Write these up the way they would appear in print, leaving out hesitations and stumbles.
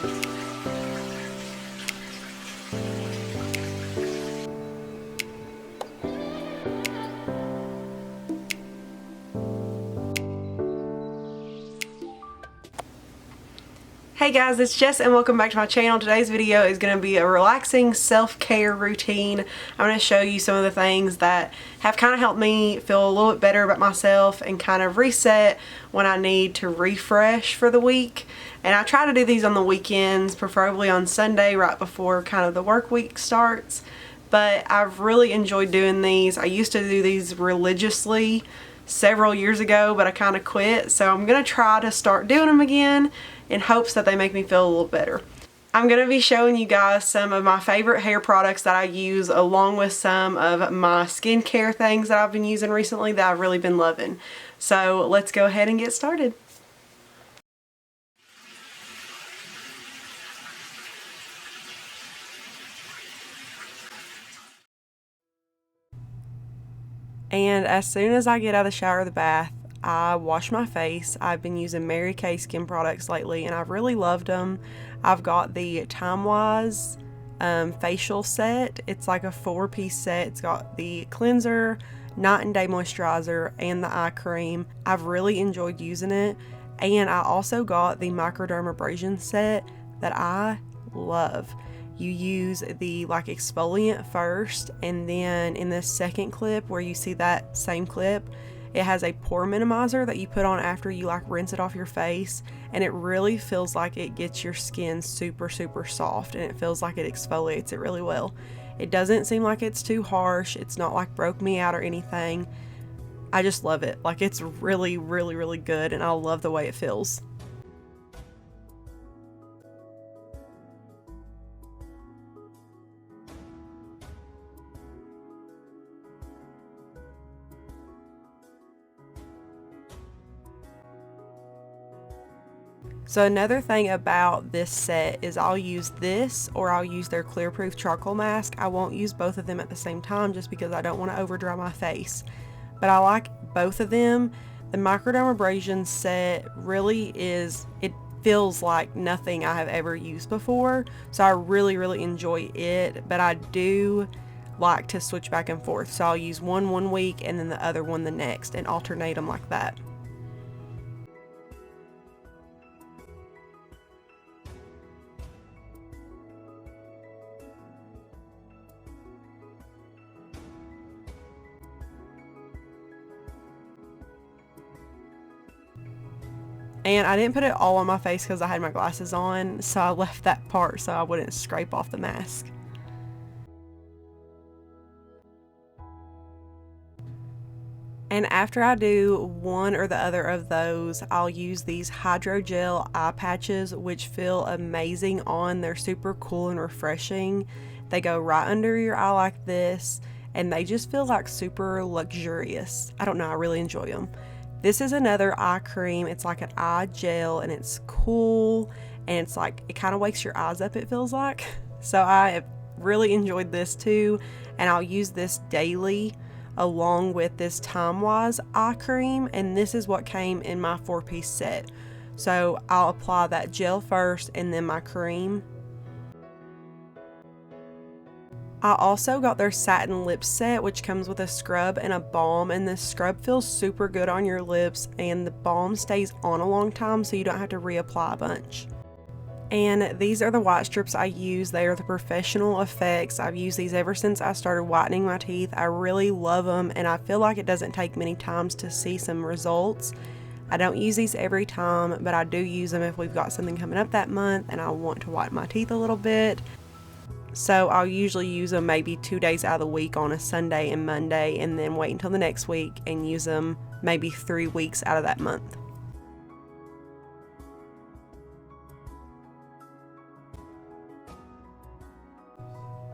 Hey guys, it's Jess and welcome back to my channel. Today's video is going to be a relaxing self-care routine. I'm going to show you some of the things that have kind of helped me feel a little bit better about myself and kind of reset when I need to refresh for the week. And I try to do these on the weekends, preferably on Sunday right before kind of the work week starts. But I've really enjoyed doing these. I used to do these religiously several years ago, but I kind of quit. So I'm going to try to start doing them again in hopes that they make me feel a little better. I'm going to be showing you guys some of my favorite hair products that I use, along with some of my skincare things that I've been using recently that I've really been loving. So let's go ahead and get started. And as soon as I get out of the shower or the bath, I wash my face. I've been using Mary Kay skin products lately and I've really loved them. I've got the Time-Wise facial set. It's like a 4-piece set. It's got the cleanser, night and day moisturizer, and the eye cream. I've really enjoyed using it. And I also got the microdermabrasion set that I love. You use the exfoliant first, and then in this second clip where you see that same clip, it has a pore minimizer that you put on after you rinse it off your face, and it really feels like it gets your skin super soft, and it feels like it exfoliates it really well. It doesn't seem like it's too harsh. It's not like broke me out or anything. I just love it. It's really good, and I love the way it feels. So another thing about this set is I'll use this or I'll use their clear proof charcoal mask. I won't use both of them at the same time just because I don't want to over dry my face. But I like both of them. The microdermabrasion set really is, it feels like nothing I have ever used before. So I really enjoy it, but I do like to switch back and forth. So I'll use one week and then the other one the next and alternate them like that. And I didn't put it all on my face because I had my glasses on, so I left that part so I wouldn't scrape off the mask. And after I do one or the other of those, I'll use these hydrogel eye patches, which feel amazing on. They're super cool and refreshing. They go right under your eye like this, and they just feel like super luxurious. I don't know, I really enjoy them. This is another eye cream. It's like an eye gel, and it's cool, and it's it kind of wakes your eyes up, it feels like. So I really enjoyed this too, and I'll use this daily along with this Time-Wise eye cream, and this is what came in my 4-piece set. So I'll apply that gel first and then my cream. I also got their satin lip set, which comes with a scrub and a balm, and this scrub feels super good on your lips, and the balm stays on a long time so you don't have to reapply a bunch. And these are the white strips I use. They are the Professional Effects. I've used these ever since I started whitening my teeth. I really love them, and I feel like it doesn't take many times to see some results. I don't use these every time, but I do use them if we've got something coming up that month and I want to whiten my teeth a little bit. So I'll usually use them maybe 2 days out of the week on a Sunday and Monday, and then wait until the next week and use them maybe 3 weeks out of that month.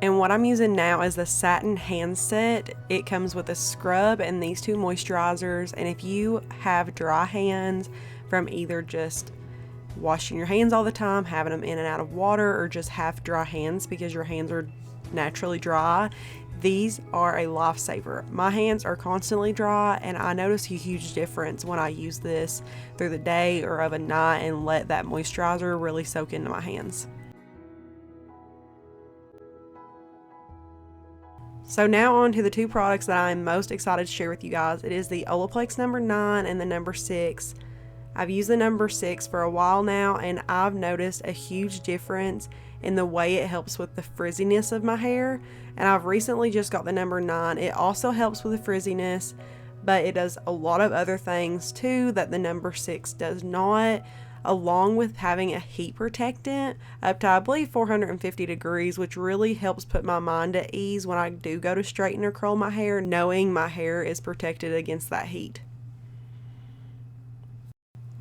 And what I'm using now is the Satin Handset. It comes with a scrub and these 2 moisturizers, and if you have dry hands from either just washing your hands all the time, having them in and out of water, or just have dry hands because your hands are naturally dry, These are a lifesaver. My hands are constantly dry, and I notice a huge difference when I use this through the day or of a night and let that moisturizer really soak into my hands. So now on to the two products that I'm most excited to share with you guys. It is the Olaplex number 9 and the number 6. I've used the number 6 for a while now, and I've noticed a huge difference in the way it helps with the frizziness of my hair. And I've recently just got the number 9. It also helps with the frizziness, but it does a lot of other things too that the number 6 does not, along with having a heat protectant up to I believe 450 degrees, which really helps put my mind at ease when I do go to straighten or curl my hair, knowing my hair is protected against that heat.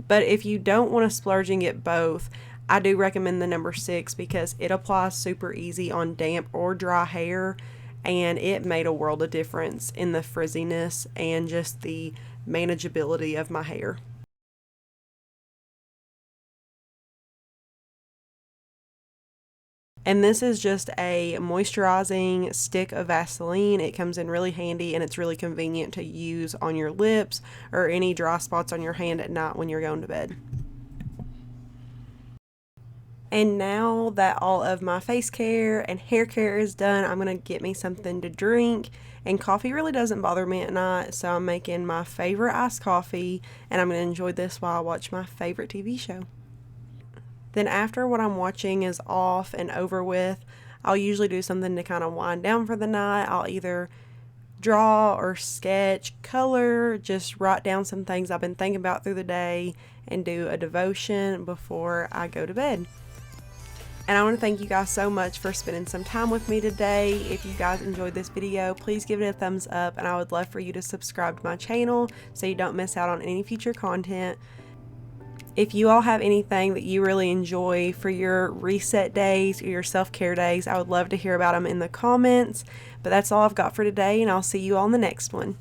But if you don't want to splurge and get both, I do recommend the number 6 because it applies super easy on damp or dry hair, and it made a world of difference in the frizziness and just the manageability of my hair. And this is just a moisturizing stick of Vaseline. It comes in really handy, and it's really convenient to use on your lips or any dry spots on your hand at night when you're going to bed. And now that all of my face care and hair care is done, I'm going to get me something to drink. And coffee really doesn't bother me at night, so I'm making my favorite iced coffee, and I'm going to enjoy this while I watch my favorite TV show. Then after what I'm watching is off and over with, I'll usually do something to kind of wind down for the night. I'll either draw or sketch, color, just write down some things I've been thinking about through the day, and do a devotion before I go to bed. And I want to thank you guys so much for spending some time with me today. If you guys enjoyed this video, please give it a thumbs up, and I would love for you to subscribe to my channel so you don't miss out on any future content. If you all have anything that you really enjoy for your reset days or your self-care days, I would love to hear about them in the comments. But that's all I've got for today, and I'll see you all in the next one.